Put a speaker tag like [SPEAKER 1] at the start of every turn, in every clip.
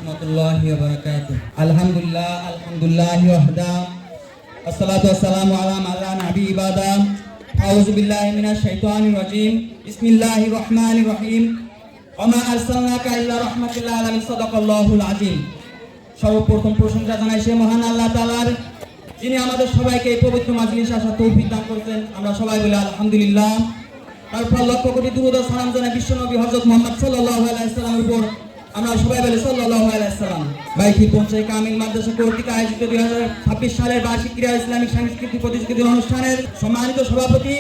[SPEAKER 1] রহমতুল্লাহি ওয়া বারাকাতুহু। আলহামদুলিল্লাহ ওয়াহদা আসসালাতু ওয়াসসালামু আলা মান লা নাবী বাদা। আউযু বিল্লাহি মিনাশ শাইতানির রাজীম। বিসমিল্লাহির রহমানির রহিম। ওয়া মা আরসালনাকা ইল্লা রাহমাতাল লিল আলামিন। সাদাকাল্লাহুল আযীম। সর্বপ্রথম প্রশংসা জানাই সে মহান আল্লাহ তাআলার, যিনি আমাদের সবাইকে এই পবিত্র মাজলিসে আসার তৌফিক দান করেছেন। আমরা সবাই বলি আলহামদুলিল্লাহ। তারপর লক্ষ কোটি দুরূদ ও সালাম জানাই বিশ্বনবী হযরত মুহাম্মদ সাল্লাল্লাহু আলাইহি ওয়াসাল্লামের উপর। আমরা সবাই বলি সাল্লাল্লাহু আলাইহি ওয়াসাল্লাম। বাইকি পৌঁছাই কামিল মাদ্রাসা কর্তৃক আয়োজিত 2026 সালের বার্ষিক ক্রীড়া ইসলামিক সাংস্কৃতিক প্রতিযোগিতা অনুষ্ঠানের সম্মানিত সভাপতি,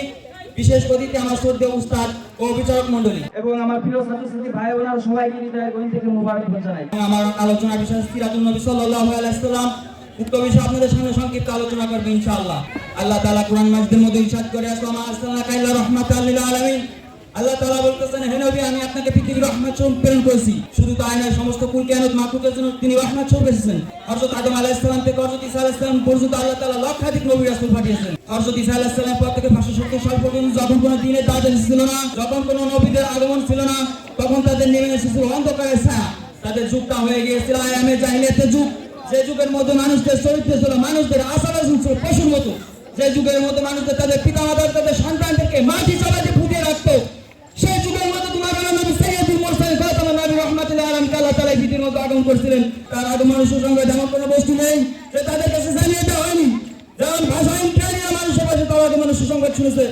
[SPEAKER 1] বিশেষ অতিথি আমার শ্রদ্ধেয় উস্তাদ ও বিচারক মণ্ডলী এবং আমার প্রিয় ছাত্রছাত্রী ভাই বোনেরা সবাইকে হৃদয়ের গহীন থেকে মুবারকবাদ জানাই। আমার আলোচনার বিষয় সিরাতুন নবী সাল্লাল্লাহু আলাইহি ওয়াসাল্লাম। উক্ত বিষয়ে আপনাদের সামনে সংক্ষিপ্ত আলোচনা করব ইনশাআল্লাহ। আল্লাহ তাআলা কুরআন মাজিদের মধ্যে ইরশাদ করে, ওয়া মা আরসালনাকা ইল্লা রাহমাতাল লিল আলামিন। আল্লাহ তাআলা বলতেছেন, হে নবী, আমি আপনাকে পৃথিবীর রহমত স্বরূপ প্রেরণ করেছি। শুধু তাই নয়, সমস্ত কুল কায়নাত মাখলুকের জন্য তিনি রহমত স্বরূপ এসেছেন। হযরত আদম আলাইহিস সালাম থেকে হযরত ঈসা আলাইহিস সালাম পর্যন্ত আল্লাহ তাআলা লক্ষাধিক নবী রাসূল পাঠিয়েছেন। হযরত ঈসা আলাইহিস সালাম পর থেকে 570 সাল পর্যন্ত যখন কোনো দ্বীনের দাওয়াত ছিল না, যখন কোনো নবীদের আগমন ছিল না, তখন তাদের নেমে এসেছিল অন্ধকারের ছায়া। তাদের যুগটা হয়ে গিয়েছিল আয়ামে জাহিলিয়াতের যুগ, যে যুগের মধ্যে মানুষদের চরিত্র ছিল, মানুষদের আচার আচরণ ছিল পশুর মতো। যে যুগের মধ্যে মানুষদের তাদের পিতামাতার তাদের সন্তানদেরকে মাটি চালাতে ফুটিয়ে রাখতো, সেই যুগের মধ্যে তোমার নবী সাইয়্যিদুল মুরসালিন ফাতেমা নবী রাহমাতুল লিল আলামিন আল্লাহ তাআলা পৃথিবীর মধ্যে আগমন করেছিলেন। তার আগমনের সুসংবাদ এমন কোনো বস্তু নেই যে তাদের কাছে জানিয়ে দেওয়া হয়নি। যেমন ভাষাহীন প্রাণীরা মানুষের কাছে তার আগমনের সুসংবাদ শুনেছে।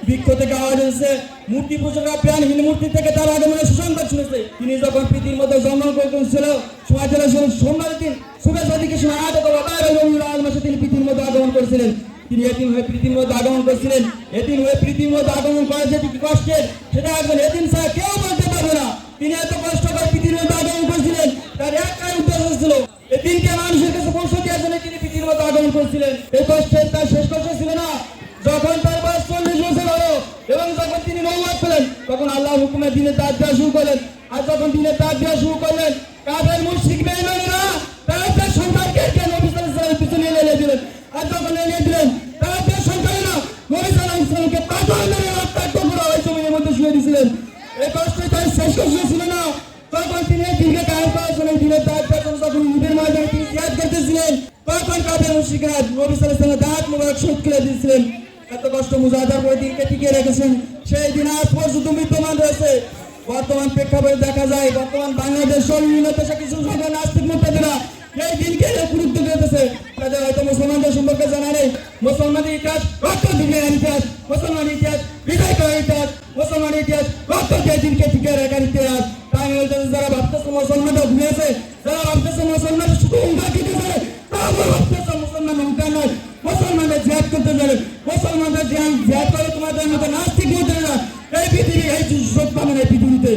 [SPEAKER 1] বৃক্ষ থেকে আওয়াজ এসেছে, মূর্তি পূজকরা প্রাণহীন মূর্তি থেকে তার আগমনের সুসংবাদ শুনেছে। তিনি যখন পৃথিবীর মধ্যে জন্মগ্রহণ ছিল, সময় ছিল সোমবার দিন সুবেশ দিকে সময় আদত মাসে তিনি পৃথিবীর মধ্যে আগমন করেছিলেন। তিনি এতিম হয়ে পৃথিবীর মধ্যে আগমন করেছিলেন। এতিম হয়ে পৃথিবীর মধ্যে আগমন করা যে কি কষ্টের, সেটা একজন এতিম ছাড়া কেউ বলতে পারবে না। তিনি এত কষ্ট করে পৃথিবীর মধ্যে আগমন করেছিলেন, তার একটাই উদ্দেশ্য ছিল, এতিমকে মানুষের কাছে পৌঁছে দেওয়ার জন্য তিনি পৃথিবীর মধ্যে আগমন করেছিলেন। এই কষ্টের তার শেষ কষ্ট ছিল না। যখন তার বয়স 40 বছর হলো এবং যখন তিনি নবুয়ত পেলেন, তখন আল্লাহর হুকুমে দিনের দাওয়াত দেওয়া শুরু করলেন। আর যখন দিনের দাওয়াত দেওয়া শুরু করলেন, কাফের মুশরিক বেঈমানেরা তাদের সন্তানকে নবী সাল্লাল্লাহু আলাইহি ওয়াসাল্লামের পিছনে এনে দিলেন। আর যখন এনে দিলেন, তাদের সন্তানেরা নবী সাল্লাল্লাহু আলাইহি ওয়াসাল্লামকে পাথর মেরে রক্তাক্ত করে ওই জমিনের মধ্যে শুয়ে দিয়েছিলেন। এই কষ্টই তার শেষ কষ্ট ছিল না। তখন তিনি দিনকে কায়েম করার জন্য দিনের দাওয়াত দেওয়ার জন্য যখন ঈদের ময়দানে তিনি জিহাদ করতেছিলেন, তখন কাফের মুশরিকরা নবী সাল্লাল্লাহু আলাইহি ওয়াসাল্লামের দাঁত মোবারক শহীদ করে দিয়েছিলেন। এত কষ্ট মুজাহিদার করে দিনকে টিকিয়ে রেখেছেন, সেই দিন আজ পর্যন্ত বিদ্যমান রয়েছে। বর্তমান প্রেক্ষাপটে দেখা যায়, বর্তমান বাংলাদেশ সহ বিভিন্ন দেশে কিছু সংখ্যক নাস্তিক মুরতাদিরা এই দিনকে গুরুত্ব দিতেছে। তাদের হয়তো মুসলমানদের সম্পর্কে জানা নেই। মুসলমানের ইতিহাস রক্ত দিয়ে ইতিহাস, মুসলমানের ইতিহাস বিজয় করার ইতিহাস, মুসলমানের ইতিহাস রক্ত দিয়ে দিনকে টিকিয়ে রাখার ইতিহাস। তাই যারা ভাবতেছে মুসলমানরা ঘুমিয়েছে, যারা ভাবতেছে মুসলমানের শুধু হুঙ্কার দিতেছে, তারা ভাবতেছে মুসলমান হুঙ্কার নয়, মুসলমানদের জিহাদ করতে পারে। মুসলমানদের জিহাদ করে তোমাদের মতো নাস্তিক মুরতাদিরা এই পৃথিবী, এই সুযোগ পাবেন এই পৃথিবীতে।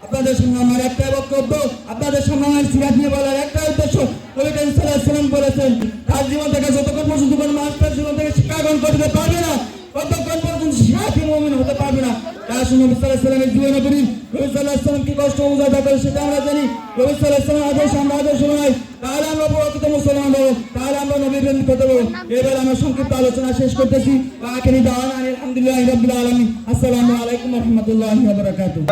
[SPEAKER 1] আপনাদের সামনে আমার একটাই বক্তব্য, আপনাদের সামনে আমার সিরাত নিয়ে বলার একটাই উদ্দেশ্য। নবী করিম সাল্লাল্লাহু আলাইহি ওয়াসাল্লাম বলেছেন, তার জীবন থেকে যতক্ষণ পর্যন্ত কোনো মানুষ তার জীবন থেকে শিক্ষা গ্রহণ করতে পারবে না, ততক্ষণ পর্যন্ত সাথী মুমিন হতে পারবে না। তার নবী সাল্লাল্লাহু আলাইহি ওয়াসাল্লামের জীবনে পড়ি, নবী সাল্লাল্লাহু আলাইহি ওয়াসাল্লাম কি কষ্ট মুজাহিদা করে সেটা আমরা জানি। নবী সাল্লাল্লাহু আলাইহি ওয়াসাল্লাম আদেশ আমরা আদেশ নয়, তাহলে আমরা প্রকৃত মুসলমান হবো, তাহলে আমরা নবীর প্রেমিক হতে পারবো। এবার আমরা সংক্ষিপ্ত আলোচনা শেষ করতেছি। আখিরি দাওয়ানা আলহামদুলিল্লাহি রাব্বিল আলামিন। আসসালামু আলাইকুম ওয়া রাহমাতুল্লাহি ওয়া বারাকাতুহু।